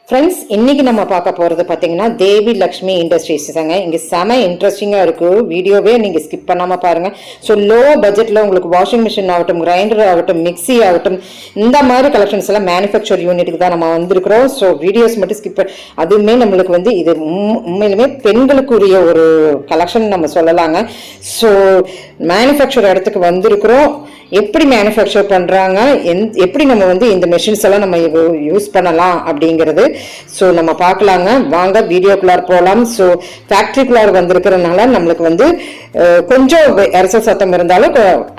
Friends, இன்னைக்கு நம்ம பார்க்க போகிறது பார்த்தீங்கன்னா devilakshmi இண்டஸ்ட்ரீஸ் தாங்க. இங்கே செம இன்ட்ரெஸ்டிங்காக இருக்குது. வீடியோவே நீங்கள் ஸ்கிப் பண்ணாமல் பாருங்கள். ஸோ லோ பட்ஜெட்டில் உங்களுக்கு வாஷிங் மிஷின் ஆகட்டும், கிரைண்டர் ஆகட்டும், மிக்சி ஆகட்டும், இந்த மாதிரி கலெக்ஷன்ஸ் எல்லாம் மேனுஃபேக்சர் யூனிட்டுக்கு தான் நம்ம வந்திருக்கிறோம். ஸோ வீடியோஸ் மட்டும் ஸ்கிப் அதுவுமே நம்மளுக்கு வந்து இது உண்மையிலுமே பெண்களுக்குரிய ஒரு கலெக்ஷன் நம்ம சொல்லலாங்க. ஸோ மேனுஃபேக்சர் இடத்துக்கு வந்திருக்கிறோம். எப்படி மேனுஃபேக்சர் பண்ணுறாங்க, எப்படி நம்ம வந்து இந்த மெஷின்ஸ் எல்லாம் நம்ம யூஸ் பண்ணலாம் அப்படிங்கிறது ஸோ நம்ம பார்க்கலாங்க. வாங்க வீடியோக்குள்ளார் போகலாம். ஸோ ஃபேக்ட்ரிக்குள்ளார் வந்திருக்கிறதுனால நம்மளுக்கு வந்து கொஞ்சம் அரசல் சத்தம் இருந்தாலும்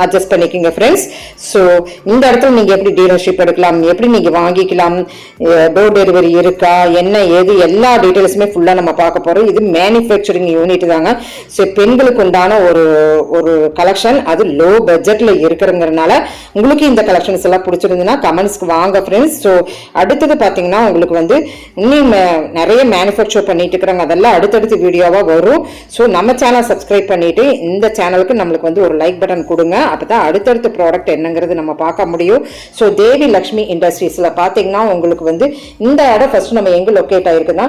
அட்ஜஸ்ட் பண்ணிக்கோங்க ஃப்ரெண்ட்ஸ். ஸோ இந்த இடத்துல நீங்கள் எப்படி டீலர்ஷிப் எடுக்கலாம், எப்படி நீங்கள் வாங்கிக்கலாம், டோர் டெலிவரி இருக்கா, என்ன ஏது எல்லா டீட்டெயில்ஸுமே ஃபுல்லாக நம்ம பார்க்க போகிறோம். இது மேனுஃபேக்சரிங் யூனிட் தாங்க. ஸோ பெண்களுக்கு உண்டான ஒரு கலெக்ஷன், அது லோ பட்ஜெட்டில் இருக்கிறதுனால உங்களுக்கு இந்த கலெக்ஷன்ஸ் எல்லாம் பிடிச்சிருந்ததுன்னா கமெண்ட்ஸ்க்கு வாங்க ஃப்ரெண்ட்ஸ். ஸோ அடுத்தது பார்த்தீங்கன்னா உங்களுக்கு வந்து இன்னும் நிறைய மேனுஃபேக்சர் பண்ணிட்டு இருக்கிறாங்க. அதெல்லாம் அடுத்தடுத்து வீடியோவா வரும். ஸோ நம்ம சேனல் சப்ஸ்கிரைப் பண்ணிட்டு இந்த சேனலுக்கு நம்மளுக்கு வந்து ஒரு லைக் பட்டன் கொடுங்க. அப்பதான் அடுத்தடுத்த ப்ராடக்ட் என்னங்கிறது நம்ம பார்க்க முடியும். ஸோ devilakshmi இண்டஸ்ட்ரீஸ்ல பாத்தீங்கன்னா உங்களுக்கு வந்து இந்த இடம் ஃபர்ஸ்ட் நம்ம எங்க லொக்கேட் ஆயிருக்குன்னா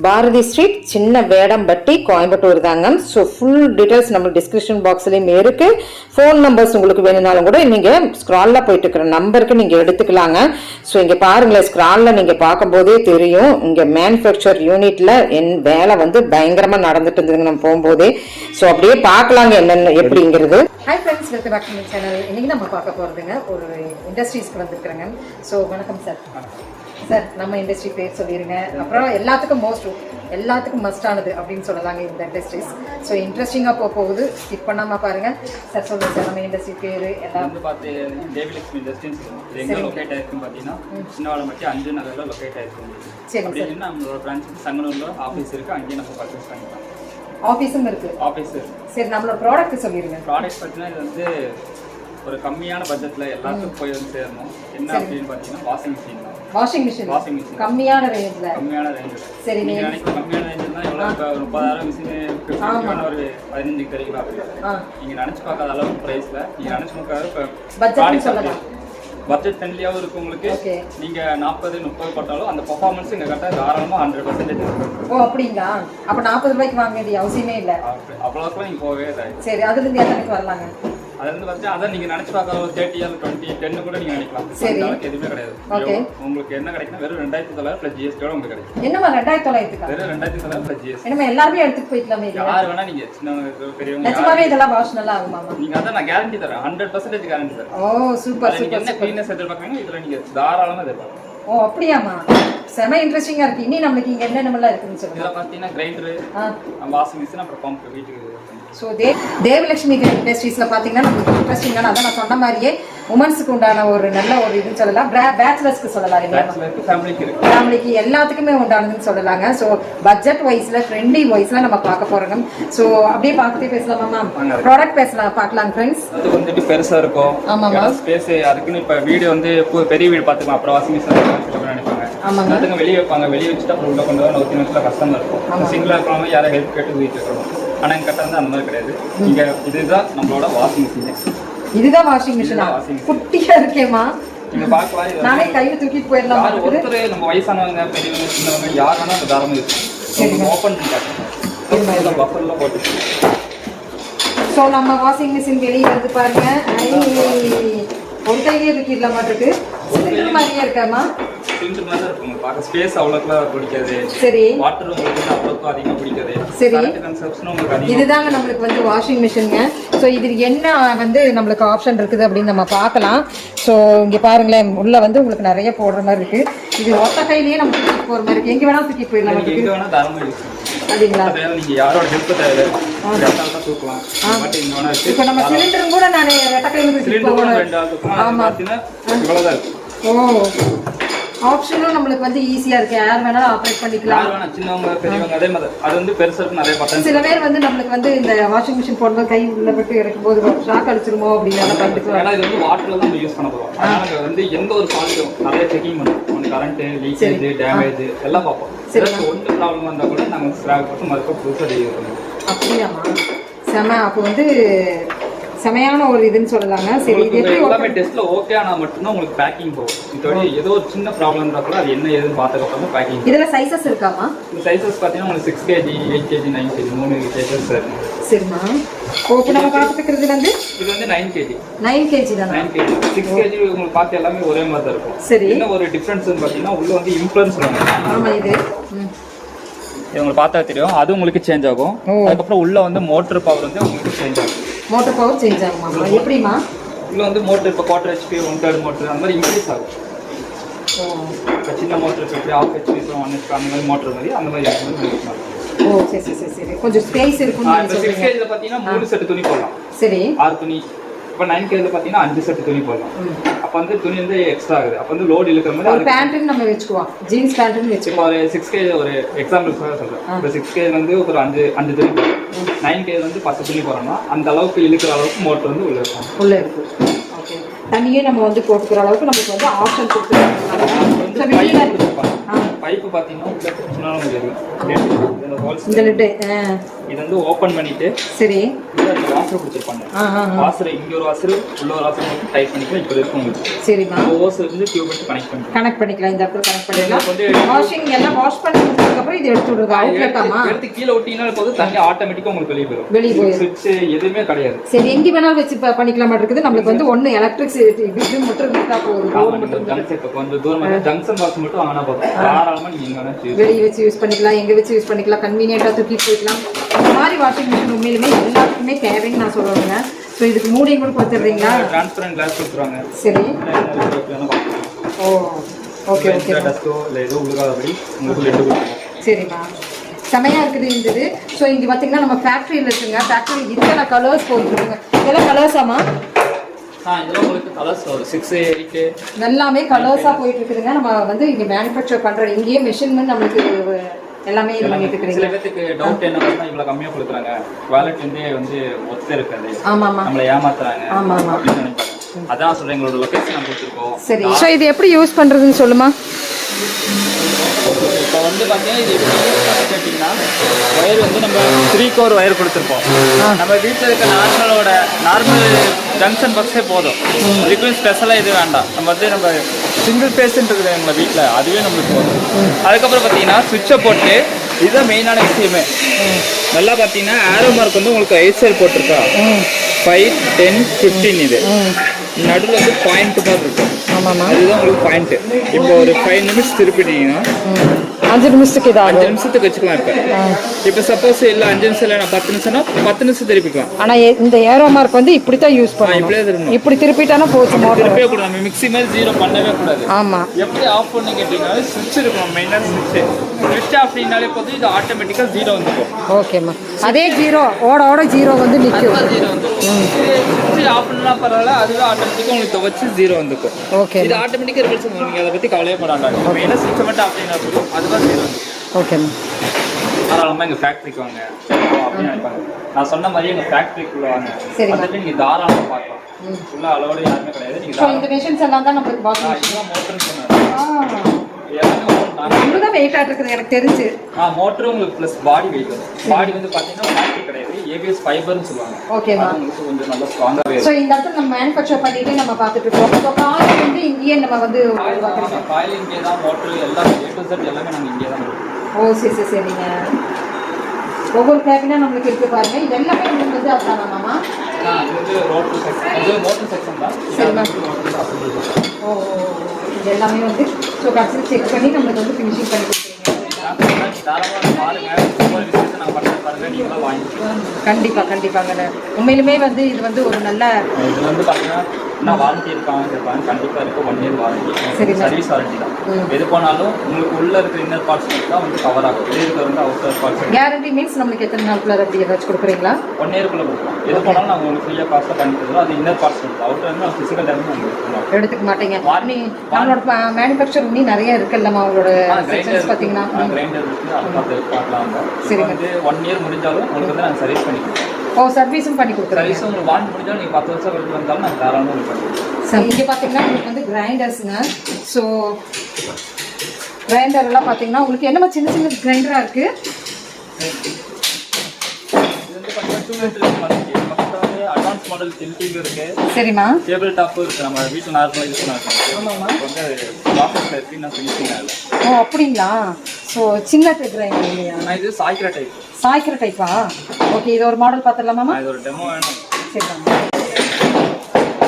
பாரதி ஸ்ட்ரீட், சின்னவேடம்பட்டி, கோயம்புத்தூர் தாங்க. ஸோ ஃபுல் டீட்டெயில்ஸ் நம்ம டிஸ்கிரிப்ஷன் பாக்ஸ்லையும் இருக்கு. ஃபோன் நம்பர்ஸ் உங்களுக்கு வேணும்னாலும் கூட நீங்க ஸ்க்ரால்ல போயிட்டு இருக்கிற நம்பருக்கு நீங்க எடுத்துக்கலாங்க. ஸோ இங்க பாருங்களேன், ஸ்க்ரால்ல நீங்க பார்க்கும்போதே தெரியும் இங்க மேனுஃபேக்சர் யூனிட்ல என் வேலை வந்து பயங்கரமா நடந்துட்டு இருந்ததுங்க நம்ம போகும்போதே. ஸோ அப்படியே பார்க்கலாங்க என்னென்ன எப்படிங்கிறது. Hi friends, welcome back to my channel. இன்னைக்கு நம்ம பார்க்க போறதுங்க ஒரு இண்டஸ்ட்ரீஸ்க்கு வந்திருக்கிறேங்க. ஸோ வணக்கம் சார். சார், நம்ம இண்டஸ்ட்ரி பேர் சொல்லிடுங்க. அப்புறம் எல்லாத்துக்கும் மஸ்ட் ஆனது அப்படின்னு சொல்லலாங்க இந்த இண்டஸ்ட்ரீஸ். ஸோ இன்ட்ரெஸ்டிங்காக போகுது, ஸ்கிப் பண்ணாமல் பாருங்க. சார் சொல்லுங்கள் சார், நம்ம இண்டஸ்ட்ரி பேர் எல்லாம் வந்து பார்த்து devilakshmi இண்டஸ்ட்ரீஸ் எங்கே லொக்கேட் ஆயிருக்குன்னு பார்த்தீங்கன்னா சின்னவாடம்பட்டி 5 நகரில் லொக்கேட் ஆயிருக்கும். சரி, அப்படின்னா நம்மளோட பிரான்ச் சங்கனூரில் ஆஃபீஸ் இருக்குது, அங்கேயே நம்ம பர்ச்சேஸ் பண்ணிக்கலாம். ஆஃபீஸும் இருக்குது. ஆஃபீஸ் சரி, நம்மளோட ப்ராடக்ட் சொல்லிடுங்க. ப்ராடக்ட் பார்த்தீங்கன்னா இது வந்து ஒரு கம்மியான பட்ஜெட்டில் எல்லாத்துக்கும் போய் வந்து சேரணும். என்ன அப்படின்னு பார்த்தீங்கன்னா வாஷிங் மிஷின் கம்மியான ரேஞ்சில். சரி, நீங்கள் நினைக்கிற கம்மியான ரேஞ்சில் எவ்வளோ 30,000 மிஷின் ஒரு 15 கிடைக்கலாம். நீங்கள் நினச்சி பார்க்காத அளவுக்கு ப்ரைஸில் நீங்கள் நினச்சி பார்க்காத பட்ஜெட் ஃப்ரெண்ட்லியாகவும் இருக்கும் உங்களுக்கு. நீங்கள் 40-30 போட்டாலும் அந்த பர்ஃபார்மன்ஸ் இங்கே கரெக்டாக தாராளமாக 100% இருக்கும். ஓ அப்படிங்களா? அப்போ 40 ரூபாய்க்கு வாங்க வேண்டிய அவசியமே இல்லை. அவ்வளோக்கெல்லாம் நீங்கள் போகவே இல்லை. சரி, அதுலேருந்து எத்தனைக்கு வரலாங்க? அதுலேருந்து பார்த்தீங்கன்னா அதான் நீங்கள் நினச்சி பார்க்காத ஒரு 30 or 20, 10 கூட நீங்கள் நினைக்கலாம். சரி, எதுவுமே கிடையாது. உங்களுக்கு என்ன கிடைக்கும், வெறும் 2,900 + GST உங்களுக்கு கிடைக்கும். என்னமா 2,900? வெறும் 2,900 + GST. என்னமா எல்லாருமே எடுத்துட்டு போய்க்கலாமே? யார் வேணா நீங்க சின்னவங்க பெரியவங்க நிஜமாவே இதெல்லாம் வாஷ் நல்லா ஆகுமா? நீங்க அதான் நான் கேரண்டி தரேன், 100% கேரண்டி தரேன். ஓ சூப்பர் சூப்பர். என்ன க்ளீனஸ் எதிர்பார்க்கறீங்க இதுல நீங்க தாராளமா எதிர்பார்க்கலாம். ஓ அப்படியாமா? செம இன்ட்ரெஸ்டிங்கா இருக்கு. இனி நமக்கு இங்க என்னென்னலாம் இருக்குன்னு சொல்லுங்க. இதெல்லாம் பார்த்தீங்கன்னா கிரைண்டர், வாஷிங் மிஷின், அப்புறம் பம்ப் வீட்டுக்கு. ஸோ devilakshmi இண்டஸ்ட்ரீஸில் பார்த்தீங்கன்னா நமக்கு இன்ட்ரெஸ்டிங்கான, அதான் நான் சொன்ன மாதிரியே உமன்ஸுக்கு உண்டான ஒரு நல்ல ஒரு இதுன்னு சொல்லலாம். பேச்சுலர்ஸ்க்கு சொல்லலாம், ஃபேமிலிக்கு எல்லாத்துக்குமே உண்டானதுன்னு சொல்லலாங்க. ஸோ பட்ஜெட் வைஸில் ஃப்ரெண்ட்லி வைஸில் நம்ம பார்க்க போகிறோங்க. ஸோ அப்படியே பார்த்துட்டே பேசலாமா? ப்ராடக்ட் பார்க்கலாம் ஃப்ரெண்ட்ஸ். அது வந்துட்டு பெருசாக இருக்கும். ஆமாம்மா, ஸ்பேஸ் அதுக்குன்னு இப்போ வீடு வந்து பெரிய வீடு பார்த்துக்கலாம். அப்புறம் வாஷிங் மிஷின் நினைப்பாங்க. ஆமாங்க, அதுங்க வெளியே வைப்பாங்க. வெளியே வச்சுட்டு அப்புறம் உள்ள கொண்டு வர 100 நிமிஷத்தில் கஷ்டமாக இருக்கும். சிங்கிளாக இருக்கிறவங்க யாரும் ஹெல்ப் கேட்டு வீட்டு இருக்கணும். ஆனால் எங்கள் கட்ட வந்து அந்த மாதிரி கிடையாது. இங்கே இதுதான் நம்மளோட வாஷிங் மிஷின். இதுதான் வாஷிங் மிஷினா? குட்டியா இருக்கேமா? நீங்க பார்க்கலாம். நானே கையில தூக்கிட்டு போயிடலாம். ஒருத்தர் நம்ம வயசானவங்க, பெரியவங்க, சின்னவங்க யார் வேணா அந்த தாராளமாக இருக்கும். ஓப்பன் பண்ணி பார்க்கலாம். பஃபர்ல போட்டு. ஸோ நம்ம வாஷிங் மிஷின் வெளியே வந்து பாருங்க. ஒரு கையிலேயே தூக்கிடலாம் மாட்டுக்கு. சிலிண்டர் மாதிரியே இருக்காமா? சிலிண்டர் மாதிரி இருக்கும். பார்க்க ஸ்பேஸ் அவ்வளோக்குலாம் பிடிக்காது. சரி, வாட்டர் உங்களுக்கு அவ்வளோக்கும் அதிகமாக பிடிக்காது. சரி, இதுதாங்க நம்மளுக்கு வந்து வாஷிங் மிஷினுங்க. ஸோ இது என்ன வந்து நம்மளுக்கு ஆப்ஷன் இருக்குது அப்படின்னு நம்ம பார்க்கலாம். ஸோ இங்கே பாருங்களேன், உள்ள வந்து உங்களுக்கு நிறைய போடுற மாதிரி இருக்கு. இது ஒத்த கையிலேயே நம்ம தூக்கிட்டு போகிற மாதிரி இருக்கு. எங்கே வேணாலும் தூக்கிட்டு போயிடலாம். எங்கே வேணால் தாராளமாக இருக்கு. அப்படிங்களா? நீங்கள் யாரோட ஹெல்ப் தேவை தூக்கலாம். இப்போ நம்ம சிலிண்டரும் கூட நான் ரெட்ட கையில் தூக்கிட்டு போவேன். ஆமாம், இவ்வளோதான் இருக்கு. ஓ, ஆப்ஷனும் நம்மளுக்கு வந்து ஈஸியா இருக்கு. யார் வேணாலும் ஆப்ரேட் பண்ணிக்கலாம். சின்னவங்க பெரியவங்க அதே மாதிரி. அது வந்து பெருசாக நிறைய பட்டன். சில பேர் வந்து நம்மளுக்கு வந்து இந்த வாஷிங் மிஷின் போடும்போது கை உள்ள விட்டு இறக்கும் போது ஷாக் அடிச்சிருமோ அப்படின்னு பார்த்துக்கலாம். ஏன்னா இது வந்து வாட்டர்ல தான் யூஸ் பண்ண போகிறோம். அதனால வந்து எந்த ஒரு ஃபால்ட்டும் நிறைய செக்கிங் பண்ணுவோம். கரண்ட் லீக்கேஜ், டேமேஜ் எல்லாம் பார்ப்போம். ஒன்று ப்ராப்ளம் வந்தால் கூட நாங்கள் ஸ்கிராப் போட்டு மறுக்க புதுசாக டெலிவரி பண்ணுவோம். அப்படியாமா? செம. அப்போ வந்து செமையான ஒரு இதுன்னு சொல்லலாங்க. சரி, இது எப்படி எல்லாமே டெஸ்ட்ல ஓகே ஆனா மட்டும் தான் உங்களுக்கு பேக்கிங் போகும். இதோட ஏதோ ஒரு சின்ன ப்ராப்ளம் இருந்தா கூட அது என்ன ஏதுன்னு பார்த்ததுக்கு அப்புறம் பேக்கிங். இதுல சைஸஸ் இருக்காமா? இந்த சைஸஸ் பாத்தீங்கன்னா உங்களுக்கு 6 kg, 8 kg, 9 kg 3 சைஸஸ் இருக்கு. சரிமா. இப்போ நம்ம பார்த்துக்கிறது வந்து இது வந்து 9 kg. 9 kg தானா? 9 kg. 6 kg உங்களுக்கு பார்த்து எல்லாமே ஒரே மாதிரி தான் இருக்கும். சரி. என்ன ஒரு டிஃபரன்ஸ் பாத்தீங்கன்னா உள்ள வந்து இம்ப்ளன்ஸ் சொல்றாங்க. ஆமா, இது உங்களுக்கு பார்த்தா தெரியும். அது உங்களுக்கு சேஞ்ச் ஆகும். அதுக்கப்புறம் உள்ள வந்து மோட்டர் பவர் வந்து உங்களுக்கு சேஞ்ச் ஆகும். மோட்டர் பவர் சேஞ்ச் ஆகுமா? எப்படிமா? உள்ள வந்து மோட்டர் இப்போ 1/4 HP 1/3 மோட்டர் அந்த மாதிரி இன்க்ரீஸ் ஆகும். இப்போ சின்ன மோட்டர் எப்படி 1/2 HP 1 HP அந்த மாதிரி மோட்டர் மாதிரி அந்த மாதிரி இருக்கும். ஓ சரி சரி சரி. கொஞ்சம் ஸ்பேஸ் இருக்கும். இப்போ 6 kg ல பார்த்தீங்கன்னா 3 செட் துணி போடலாம். சரி. 6 துணி. இப்போ 9 kg ல பார்த்தீங்கன்னா 5 செட் துணி போடலாம். அப்போ வந்து துணி வந்து எக்ஸ்ட்ரா ஆகுது. அப்போ வந்து லோட் இழுக்கிற மாதிரி ஒரு பேண்ட்னு நம்ம வெச்சுக்குவோம். ஜீன்ஸ் பேண்ட்னு வெச்சுக்குவோம். ஒரு 6 kg ஒரு எக்ஸாம்பிளுக்காக சொல்றேன். இப்போ 6 kg வந்து ஒரு 5 துணி போடுறோம். 9 kg வந்து 10 துணி போறோம்னா அந்த அளவுக்கு இழுக்கிற அளவுக்கு மோட்டர் வந்து உள்ள இருக்கும். ஓகே. தண்ணியே நம்ம வந்து போட்டுக்கிற அளவுக்கு நமக்கு வந்து ஆப்ஷன் கொடுத்துருக்காங்க. பைப்பு பார்த்தீங்கன்னா இந்த லிட் இது வந்து ஓபன் பண்ணிட்டு சரி வாசர் கொடுத்துருப்பாங்க. வாசர் இங்க ஒரு வாசர் உள்ள ஒரு வாசர் மட்டும் டைப் பண்ணிக்கலாம். இப்போ இருக்கும் உங்களுக்கு. சரிமா. ஓஸ் இருந்து டியூப் வச்சு கனெக்ட் பண்ணிக்கலாம். இந்த இடத்துல கனெக்ட் பண்ணிக்கலாம். வாஷிங் எல்லாம் வாஷ் பண்ணதுக்கு அப்புறம் இது எடுத்து விடுங்க. அவுட்லெட்டாமா? எடுத்து கீழ ஒட்டினா போது தண்ணி ஆட்டோமேட்டிக்கா உங்களுக்கு வெளிய போயிடும். ஸ்விட்ச் எதுவுமே கிடையாது. சரி, எங்க வேணாலும் வச்சு பண்ணிக்கலாம் இருக்குது. நமக்கு வந்து ஒண்ணு எலக்ட்ரிசிட்டி இது மட்டும் இருந்தா போதும். ஜங்ஷன் பாக்ஸ் மட்டும் வாங்கினா போதும். தாராளமா நீங்க வெளிய வச்சு யூஸ் பண்ணிக்கலாம், எங்க வச்சு யூஸ் பண்ணிக்கலாம், கன்வீனியன்ட்டா தூக்கி போய்க்கலாம். இந்த மாதிரி வாஷிங் மிஷின் உண்மையிலுமே எல்லாத்துக்குமே தேவைன்னு நான் சொல்லுவேங்க. ஸோ இதுக்கு மூடி கூட கொடுத்துட்றீங்களா? டிரான்ஸ்பரண்ட் கிளாஸ் கொடுத்துருவாங்க. சரி. ஓ ஓகே ஓகே. டஸ்ட்டோ இல்லை ஏதோ உழுகாதபடி உங்களுக்கு லெட்டு கொடுத்துருவோம். சரிம்மா, செமையாக இருக்குது இருந்தது. ஸோ இங்கே பார்த்தீங்கன்னா நம்ம ஃபேக்ட்ரியில் இருக்குங்க. ஃபேக்ட்ரி இத்தனை கலர்ஸ் போட்டுருக்குங்க. இதெல்லாம் கலர்ஸாமா? இதெல்லாம் உங்களுக்கு கலர்ஸ் வரும். 6, 8 எல்லாமே கலர்ஸாக போயிட்டு இருக்குதுங்க. நம்ம வந்து இங்கே மேனுஃபேக்சர் பண்ணுறோம். இங்கேயே மிஷின் வந்து நம்மளுக்கு எல்லாமே இது பண்ணிட்டு இருக்கீங்க. சில பேருக்கு டவுட் என்னன்னா இவ்வளவு கம்மியா கொடுக்குறாங்க, குவாலிட்டி வந்து ஒத்த இருக்காது, நம்மளை ஏமாத்துறாங்க அப்படின்னு நினைப்பாங்க. அதான் சொல்றேன், எங்களோட லொகேஷன் நம்ம கொடுத்துருக்கோம். சரி, ஸோ இது எப்படி யூஸ் பண்றதுன்னு சொல்லுமா? இப்போ வந்து பார்த்தீங்கன்னா இது எப்படி கேட்டிங்கன்னா ஒயர் வந்து நம்ம 3 கோர் ஒயர் கொடுத்துருப்போம். நம்ம வீட்டில் இருக்க நார்மல் ஜங்ஷன் பாக்ஸே போதும். இதுக்கும் ஸ்பெஷலாக இது வேண்டாம். நம்ம சிங்கிள் பேஸ்ன்னு இருக்குது நம்ம வீட்டில், அதுவே நம்மளுக்கு போதும். அதுக்கப்புறம் பார்த்தீங்கன்னா சுவிட்சை போட்டு இதுதான் மெயினான விஷயமே. நல்லா பார்த்தீங்கன்னா ஆரோ மார்க் வந்து உங்களுக்கு 8 சைடு போட்டிருக்கா, 5, 10, 15 இது நடுவில் வந்து பாயிண்ட் மாதிரி இருக்கும். அதுதான் உங்களுக்கு பாயிண்ட். இப்போ ஒரு 5 நிமிஷம் திருப்பிட்டீங்கன்னா 5 நிமிஷத்துக்கு 5 நிமிஷத்துக்கு வச்சுக்கலாம். இப்போ சப்போஸ் இல்லை 5 நிமிஷம் இல்லை 10 நிமிஷம்னா 10 நிமிஷம் திருப்பிக்கலாம். ஆனால் இந்த ஏரோ மார்க் வந்து இப்படி தான் யூஸ் பண்ணணும். இப்படியே திரும்பணும். இப்படி திருப்பிட்டானா போச்சு. திருப்பவே கூடாது. நம்ம மிக்ஸி மாதிரி 0 பண்ணவே கூடாது. ஆமாம். எப்படி ஆஃப் பண்ணி கேட்டீங்கன்னா சுவிட்ச் இருக்கும், மெயினான சுவிட்ச் ஆஃப் பண்ணினாலே போதும். இது ஆட்டோமேட்டிக்காக 0 வந்துடும். ஓகேம்மா. அதே 0 ஓட 0 வந்து நிற்கும். 0 வந்துடும். சுவிட்ச் ஆஃப் பண்ணலாம் பரவாயில்ல, அதுவே ஆட்டோமேட்டிக்காக உங்களுக்கு துவச்சி 0 வந்துக்கும். ஓகே, இது ஆட்டோமேட்டிக்காக ரிவர்ஸ் பண்ணுவீங்க. நீங்கள் அதை பற்றி கவலையே படாண்டாங்க. மெயினாக சுவிட்சை மட்டும் ஆஃப் பண்ணினா போதும், அதுதான் 0 வந்துடும். ஓகேம்மா. தாராளமாக எங்கள் ஃபேக்ட்ரிக்கு வாங்க அப்படின்னு நினைப்பாங்க. நான் சொன்ன மாதிரி எங்கள் ஃபேக்ட்ரிக்குள்ளே வாங்க. வந்துட்டு நீங்கள் தாராளமாக பார்க்கலாம். ஃபுல்லாக அளவோட யாருமே கிடையாது. நீங்கள் இந்த மிஷின்ஸ் எல்லாம் தான் நம்மளுக்கு மோட்டர்னு சொன்னாங்க. தான் வெயிட்டா இருக்குது எனக்கு தெரிஞ்சு. மோட்டர் உங்களுக்கு ப்ளஸ் பாடி வெயிட் வரும். பாடி வந்து பார்த்தீங்கன்னா பிளாஸ்டிக் கிடையாது, ஏபிஎஸ் ஃபைபர்னு சொல்லுவாங்க. ஓகேவா? உங்களுக்கு கொஞ்சம் நல்லா ஸ்ட்ராங்காகவே இருக்கும். ஸோ இந்த இடத்துல நம்ம மேனுஃபேக்சர் பண்ணிட்டு நம்ம பார்த்துட்டு இருக்கோம். ஸோ காயில் வந்து இங்கேயே நம்ம வந்து காயில் இங்கே தான், மோட்டர் எல்லாம் A to Z எல்லாமே நாங்கள் இங்கே தான் பண்ணுவோம். ஓ சரி சரி சரிங்க. ஒவ்வொரு கேபினா நம்மளுக்கு இருக்கு பாருங்க. இது எல்லாமே உங்களுக்கு வந்து அதுதானாமா? இது வந்து ரோட்டர் செக்ஷன், இது மோட்டர் செக்ஷன் தான். சரிம்மா. ஓ இது எல்லாமே வந்து ஸோ கடைசி செக் பண்ணி நம்மளுக்கு வந்து ஃபினிஷிங் பண்ணி கொடுத்துருங்க. தாராளமாக பாருங்கள். ஒவ்வொரு விஷயத்தை நான் பண்ணுறது பாருங்கள், நீங்களாம் வாங்கிக்கலாம். கண்டிப்பாங்க. உண்மையிலுமே வந்து இது வந்து ஒரு நல்ல இது வந்து பார்த்தீங்கன்னா நான் வாரண்டி இருக்காங்க கேட்பாங்க. கண்டிப்பாக இருக்குது. 1 இயர் வாரண்டி. சரி, சர்வீஸ் வாரண்டி தான். எது போனாலும் உங்களுக்கு உள்ள இருக்கிற இன்னர் பார்ட்ஸ் தான் வந்து கவர் ஆகும். வெளியே இருக்கிற வந்து அவுட்டர் பார்ட்ஸ். கேரண்டி மீன்ஸ் நம்மளுக்கு எத்தனை நாளுக்குள்ள அப்படி ஏதாச்சும் கொடுக்குறீங்களா? 1 இயர்க்குள்ள கொடுக்கலாம். எது போனாலும் நாங்கள் உங்களுக்கு ஃப்ரீயாக காஸ்ட்டாக பண்ணி தருவோம். அது இன்னர் பார்ட்ஸ் கொடுக்கும். அவுட்டர் வந்து நம்ம ஃபிசிக்கல் டேமேஜ் நாங்கள் எடுத்துக்க மாட்டேங்க. நம்மளோட மேனுஃபேக்சர் இன்னும் நிறைய இருக்குல்லம்மா அவங்களோட செக்ஷன்ஸ் பார்த்தீங்கன்னா. கிரைண்டர் இருக்குது, அதை பார்க்கலாம். சரி, வந்து 1 இயர் முடிஞ்சாலும் உங்களுக்கு வந்து நாங்கள் சர்வீஸ் பண்ணி கொடுப்போம். ஓ சர்வீஸும் பண்ணி கொடுக்குறோம். சர்வீஸும் உங்களுக்கு வாரண்டி முடிஞ்சாலும் நீங்கள் 10 வருஷம் கழிச்சு வந்தாலும் நாங்கள் தாராளமாக பண்ணி கொடுப்போம். இங்கே பார்த்தீங்கன்னா உங்களுக்கு வந்து கிரைண்டர்ஸுங்க. ஸோ கிரைண்டர் எல்லாம் பார்த்தீங்கன்னா உங்களுக்கு என்னமா சின்ன சின்ன கிரைண்டராக இருக்குது. இது வந்து பார்த்தீங்கன்னா 2 லிட்டர் அட்வான்ஸ் மாடல் டில்டிங் இருக்கு. சரிம்மா. டேபிள் டாப் இருக்கு. நம்ம வீட்ல நார்மலா யூஸ் பண்ணலாம். ஆமாமா. வந்து ப்ராசஸ்ல இருக்கு. நான் ஃபினிஷிங் ஆகல. ஓ அப்படிங்களா? ஸோ சின்ன கிரைண்டர் இல்லையா? இது சாய்க்கிற டைப். சாய்க்கிற டைப்பா? ஓகே, இது ஒரு மாடல் பார்த்துடலாமா? இது ஒரு டெமோ வேணும். சரிங்க.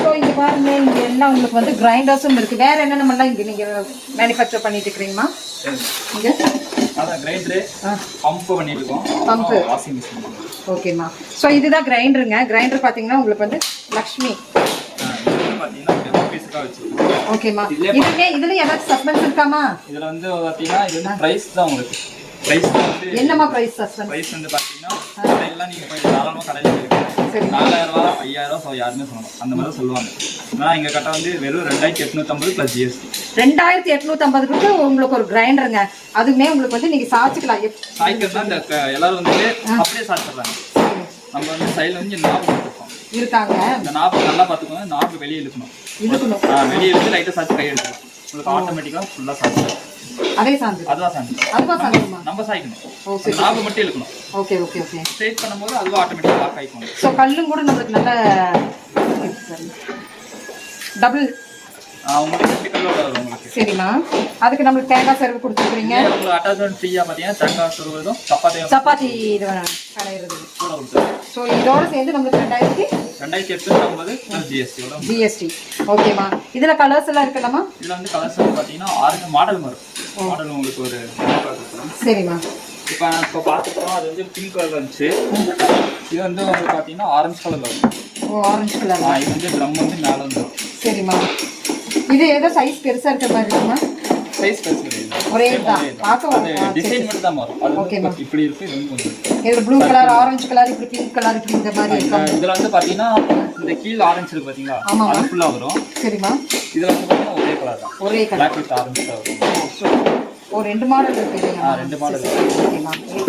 ஸோ இங்கே பாருங்க, இங்கே எல்லாம் உங்களுக்கு வந்து கிரைண்டர்ஸும் இருக்குது. வேறு என்னென்னமெல்லாம் இங்கே நீங்கள் மேனுஃபேக்சர் பண்ணிட்டு இருக்கிறீங்கம்மா? இங்கே அதான் கிரைண்டரு, பம்ப் பண்ணிட்டு இருக்கோம். Pump, washing machine. ஓகேம்மா. ஸோ இதுதான் கிரைண்டருங்க. கிரைண்டர் பார்த்தீங்கன்னா உங்களுக்கு வந்து லக்ஷ்மி. பார்த்தீங்கன்னா டெமோ பீஸ்க்காக வச்சுருக்கோம். ஓகேம்மா. இதுல ஏதாச்சும் சஸ்பென்ஸ் இருக்காமா? இதில் வந்து பார்த்தீங்கன்னா இது வந்து ப்ரைஸ் தான் உங்களுக்கு. ப்ரைஸ் வந்து என்னம்மா ப்ரைஸ் சஸ்பென்ஸ்? ப்ரைஸ் வந்து பார்த்தீங்கன்னா கடையெல்லாம் நீங்கள் போய் தாராளமாக கடையில் இருக்குது. 4000 5000 ஸோ யாருமே சொல்லணும் அந்த மாதிரி தான் சொல்லுவாங்க. ஆனால் எங்கள் கட்டை வந்து வெறும் 2850 + GST. 2850க்கு உங்களுக்கு ஒரு கிரைண்டருங்க. அதுவுமே உங்களுக்கு வந்து நீங்கள் சாய்ச்சிக்கலாம். சாய்க்கிறது தான் இந்த எல்லாரும் வந்து அப்படியே சாய்ச்சிடுறாங்க. நம்ம வந்து சைடில் வந்து நாப்பு கொடுத்துருக்கோம் இருக்காங்க. இந்த நாப்பு நல்லா பார்த்துக்கோங்க. நாப்பு வெளியே இழுக்கணும். வெளியே இழுத்து லைட்டாக சாய்ச்சி கை எடுத்துக்கலாம். உங்களுக்கு ஆட்டோமேட்டிக்காக ஃபுல்லாக சாய்ச்சிடும். அதே சாந்து. அதுவா சாந்து. அதுவா சாந்துமா? நம்ம சாய்க்கணும். ஓ சரி. நாபு மட்டும் இழுக்கணும். Okay okay okay. ஸ்ட்ரைட் பண்ணும்போது அதுவா ஆட்டோமேட்டிக்கா லாக் ஆயிக்கும். சோ கல்லும் கூட நமக்கு நல்ல டபுள் உங்களுக்கு ஸ்டிக்கரோட வரும் உங்களுக்கு. சரிமா. அதுக்கு நமக்கு தேங்காய் சர்வ் கொடுத்துக்கிறீங்க. உங்களுக்கு அட்டாச்மென்ட் ஃப்ரீயா பாத்தீங்கன்னா தேங்காய் சர்வரும் சப்பாத்தி இது கடையிறது கூட கொடுத்துருக்கோம். ஸோ இதோட சேர்ந்து நமக்கு 2850 + GST. ஓகேம்மா. இதில் கலர்ஸ் எல்லாம் இருக்கலாமா? இதில் வந்து கலர்ஸ் வந்து பார்த்தீங்கன்னா 6 மாடல் வரும். மாடல் உங்களுக்கு ஒரு சரிம்மா. இப்போ பார்த்துட்டோம். அது வந்து பிங்க் கலர் வந்துச்சு. இது வந்து உங்களுக்கு பார்த்தீங்கன்னா ஆரஞ்சு கலர் வரும். ஓ ஆரஞ்சு கலர். இது வந்து ட்ரம் வந்து மேலே வந்துடும். சரிம்மா. இது ஏதோ சைஸ் பெருசாக இருக்கிற மாதிரி இருக்குமா? சைஸ் பெருசு கிடையாது. ஒரே தான். பார்க்க டிசைன் மட்டும் தான் மாறும். அது இப்படி இருக்கு. இது வந்து கொஞ்சம் இது ப்ளூ கலர், ஆரஞ்சு கலர், இப்படி பிங்க் கலர், இப்படி இந்த மாதிரி இருக்கும். இதுல வந்து பாத்தீங்கன்னா இந்த கீழ ஆரஞ்சு இருக்கு பாத்தீங்களா? அது ஃபுல்லா வரும். சரிமா. இதுல வந்து பாத்தீங்கன்னா ஒரே கலர் தான். ஒரே கலர். Black with orange வரும். ஓ ரெண்டு மாடல் இருக்கு இல்லையா? ரெண்டு மாடல்.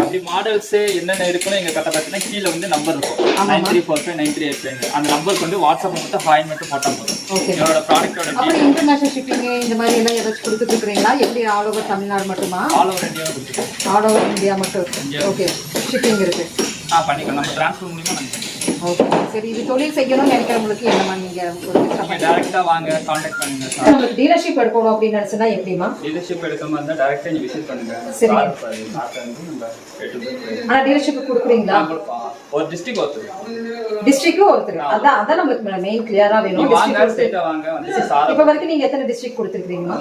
அப்படி மாடல்ஸ் என்னென்ன இருக்குன்னு எங்க கட்ட பாத்தீங்கன்னா கீழ வந்து நம்பர் இருக்கும். 9345 9385. அந்த நம்பருக்கு வந்து வாட்ஸ்அப்ல மட்டும் ஹாய் மட்டும் போட்டா போதும். ஓகே. என்னோட ப்ராடக்ட்டோட அப்புறம் இன்டர்நேஷனல் ஷிப்பிங் இந்த மாதிரி எல்லாம் ஏதாச்சும் கொடுத்துட்டு இருக்கீங்களா? எப்படி ஆல் ஓவர் தமிழ்நாடு மட்டுமா? ஆல் ஓவர் இந்தியா கொடுத்துருக்கோம். ஆல் ஓவர் இந்தியா மட்டும். ஓகே. ஷிப்பிங் இருக்கு. பண்ணிக்கலாம். நம்ம ட்ரான்ஸ்ஃபர் மூலமா நம்ம ஓகே. சரி, இது தொழில் செய்யணும்னு நினைக்கிறவங்களுக்கு என்னமா நீங்க டைரக்டா வாங்க, கான்டாக்ட் பண்ணுங்க. உங்களுக்கு டீலர்ஷிப் எடுக்கணும் அப்படின்னு நினைச்சா எப்படிமா? டீலர்ஷிப் எடுக்கமா இருந்தா டைரக்டா நீங்க விசிட் பண்ணுங்க. சரி. ஆனா டீலர்ஷிப் கொடுக்குறீங்களா? ஒரு டிஸ்ட்ரிக்ட் ஒருத்தர். அதான் நமக்கு மெயின் கிளியரா வேணும். வாங்க, ஸ்ட்ரைட்டா வாங்க. வந்து சார் இப்ப வரைக்கும் நீங்க எத்தனை டிஸ்ட்ரிக்ட் கொடுத்துருக்கீங்கமா?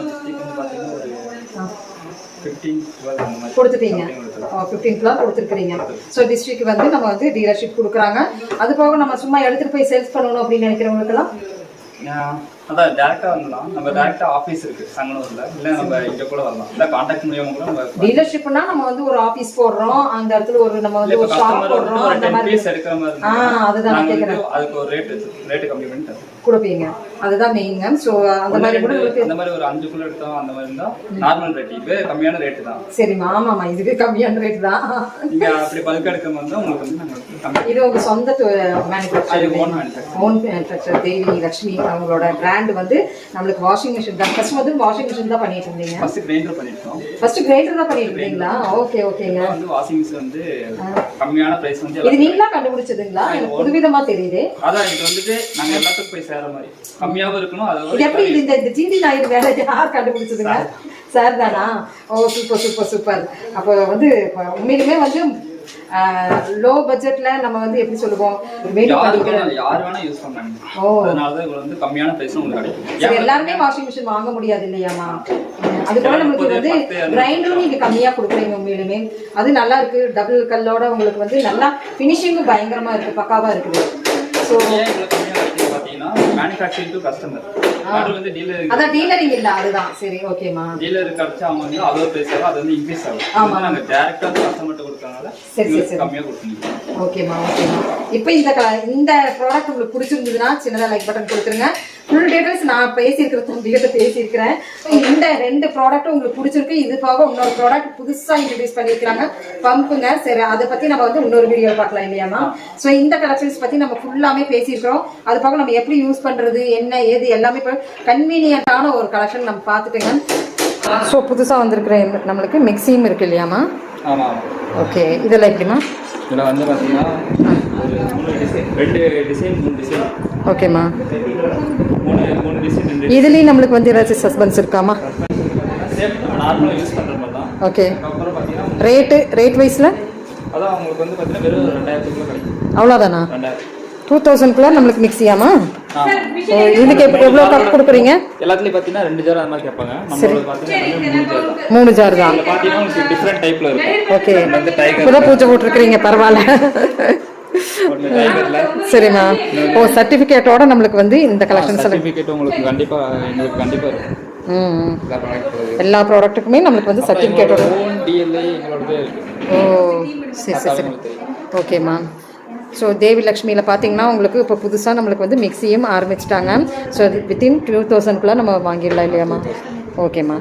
கொடுத்துட்டீங்க. 15 கொடுத்துருக்கீங்க. ஸோ டிஸ்ட்ரிக்ட் வந்து நம்ம வந்து டீலர்ஷிப் கொடுக்குறாங்க. அது போக நம்ம சும்மா எடுத்துட்டு போய் சேல்ஸ் பண்ணணும் அப்படின்னு நினைக்கிறவங்களுக்கெல்லாம் அதான் டைரக்டா வரலாம். நம்ம டைரக்டா ஆபீஸ் இருக்கு சங்கனூர்ல. இல்ல நம்ம இங்க கூட வரலாம். இல்ல கான்டாக்ட் மூலமா கூட நம்ம டீலர்ஷிப்னா நம்ம வந்து ஒரு ஆபீஸ் போடுறோம். அந்த இடத்துல ஒரு நம்ம வந்து ஒரு ஷாப் போடுறோம். அந்த மாதிரி பீஸ் எடுக்கிற மாதிரி. அதுதான் நான் கேக்குறேன். அதுக்கு ஒரு ரேட் கம்மி பண்ணி கொடுப்பீங்க. அதுதான் மெயின்ங்க. சோ அந்த மாதிரி கூட அந்த மாதிரி ஒரு 5 குள்ள எடுத்தோம். அந்த மாதிரி இருந்தா நார்மல் ரேட். இதுவே கம்மியான ரேட் தான். சரிமா. ஆமாமா, இதுவே கம்மியான ரேட் தான். நீங்க அப்படி பல்க் எடுக்க வந்தா உங்களுக்கு வந்து நாங்க இது உங்க சொந்த மேனுஃபேக்சர், ஓன் மேனுஃபேக்சர் devilakshmi அவங்களோட பிராண்ட் வந்து நம்மளுக்கு வாஷிங் மெஷின் தான். ஃபர்ஸ்ட் வந்து வாஷிங் மெஷின் தான் பண்ணிட்டு இருந்தீங்க. ஃபர்ஸ்ட் கிரைண்டர் பண்ணிட்டோம். ஃபர்ஸ்ட் கிரைண்டர் தான் பண்ணிட்டு இருந்தீங்களா? ஓகே ஓகேங்க. வந்து வாஷிங் மெஷின் வந்து கம்மியான பிரைஸ் வந்து இது நீங்களா கண்டுபிடிச்சதுங்களா? எனக்கு புதுவிதமா தெரியுது. அதான் இது வந்து நாங்க எல்லாத்துக்கும் போய் சேர மாதிரி கம்மியாவும் இருக்கணும். அது எப்படி இந்த ஜிடி நாயுடு வேலை யார் கண்டுபிடிச்சதுங்க? சார் தானா? ஓ சூப்பர் சூப்பர் சூப்பர். அப்போ வந்து உண்மையிலுமே வந்து லோ பட்ஜெட்ல நம்ம வந்து எப்படி சொல்லுவோம், யார் வேணா யூஸ் பண்ணாங்க. அதனால தான் இது வந்து கம்மியான பிரைஸ்ல உங்களுக்கு கிடைக்கும். எல்லாருமே வாஷிங் மிஷின் வாங்க முடியாது இல்லையாமா? அது போல நமக்கு வந்து கிரைண்டரும் நீங்க கம்மியா கொடுக்குறீங்க. உண்மையிலுமே அது நல்லா இருக்கு. டபுள் கல்லோட உங்களுக்கு வந்து நல்லா ஃபினிஷிங்கும் பயங்கரமா இருக்கு, பக்காவா இருக்குது. ஸோ பாத்தீங்கன்னா மேனுஃபேக்சரிங் டு கஸ்டமர் வந்து டீலர். அதான் டீலரிங் இல்ல. அதுதான் சரி. ஓகேமா. டீலர் கரெக்ட்டா அவங்க வந்து அதோ பிரைஸ் அது வந்து இன்கிரீஸ் ஆகும். ஆமா, நாங்க டைரக்ட்டா கஸ்டமர்ட்ட கொடுக்கறனால சரி கம்மியா கொடுப்பீங்க. ஓகேமா ஓகேமா. இப்போ இந்த ப்ராடக்ட் உங்களுக்கு பிடிச்சிருந்ததுன்னா சின்னதா லைக் பட்டன் கொடுத்துருங்க. ஃபுல் டீடைல்ஸ் நான் பேசியிருக்கிறேன், தம்பிகிட்ட பேசியிருக்கிறேன். இந்த 2 ப்ராடக்ட்டும் உங்களுக்கு பிடிச்சிருக்கு. இது போக இன்னொரு ப்ராடக்ட் புதுசா இன்ட்ரடியூஸ் பண்ணியிருக்காங்க, பம்புங்க. சரி, அதை பத்தி நம்ம வந்து இன்னொரு வீடியோ பார்க்கலாம் இல்லையாமா? ஸோ இந்த கலெக்ஷன்ஸ் பத்தி நம்ம ஃபுல்லாமே பேசியிருக்கிறோம். அது போக நம்ம எப்படி யூஸ் பண்றது, என்ன ஏது எல்லாமே கன்வீனியன்டான ஒரு கலெக்ஷன் நம்ம பார்த்துட்டுங்க. ஸோ புதுசாக வந்திருக்கிற நம்மளுக்கு மிக்சியும் இருக்கு இல்லையாமா? ஆமாம். ஓகே. இதெல்லாம் எப்படிமா? இதில் வந்து பார்த்தீங்கன்னா ஒரு 3 டிசைன் 2 டிசைன் 3 டிசைன். ஓகேம்மா. 3 டிசைன் 2 இதுலேயும் நம்மளுக்கு வந்து ஏதாச்சும் சஸ்பென்ஸ் இருக்காமா? சேம் நார்மலாக யூஸ் பண்ணுற மாதிரி தான். ஓகே. அதுக்கப்புறம் பார்த்தீங்கன்னா ரேட் வைஸில் அதான் உங்களுக்கு வந்து பார்த்தீங்கன்னா வெறும் 2000 கிடைக்கும். அவ்வளோதானா? 2000. 2000 நம்மளுக்கு மிக்ஸியாமா? இதுக்கு எவ்வளோ கப் கொடுக்குறீங்க? எல்லாத்துலேயும் பார்த்தீங்கன்னா 2 ஜார் அந்த மாதிரி கேட்பாங்க. நம்மளோட பார்த்தீங்கன்னா 3 ஜார் தான். பார்த்தீங்கன்னா உங்களுக்கு டிஃப்ரெண்ட் டைப்பில் இருக்கும். ஓகே. வந்து டைகர் இப்போதான் பூஜை போட்டிருக்கிறீங்க, பரவாயில்ல. சரிம்மா. சர்டிஃபிகேட்டோட நம்மளுக்கு வந்து இந்த கலெக்ஷன்ஸ் சர்டிஃபிகேட் உங்களுக்கு எங்களுக்கு கண்டிப்பாக இருக்கும். எல்லா ப்ராடக்ட்டுக்குமே நம்மளுக்கு வந்து சர்டிஃபிகேட்டோட DLI எங்களோடது இருக்கு. ஓ சரி சரி சரி. ஓகேம்மா. ஸோ தேவிலக்ஷ்மியில் பார்த்தீங்கன்னா உங்களுக்கு இப்போ புதுசாக நம்மளுக்கு வந்து மிக்ஸியும் ஆரம்பிச்சிட்டாங்க. ஸோ வித்தின் 2000 நம்ம வாங்கிடலாம் இல்லையாம்மா? ஓகேம்மா.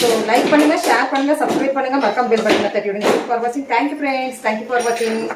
ஸோ லைக் பண்ணுங்கள், ஷேர் பண்ணுங்கள், சப்ஸ்கிரைப் பண்ணுங்கள், மறக்காம பெல் பட்டனை தட்டி விடுங்க. தேங்க்யூ ஃபார் வாட்சிங். Thank you friends. தேங்க்யூ ஃபார் வாட்சிங்.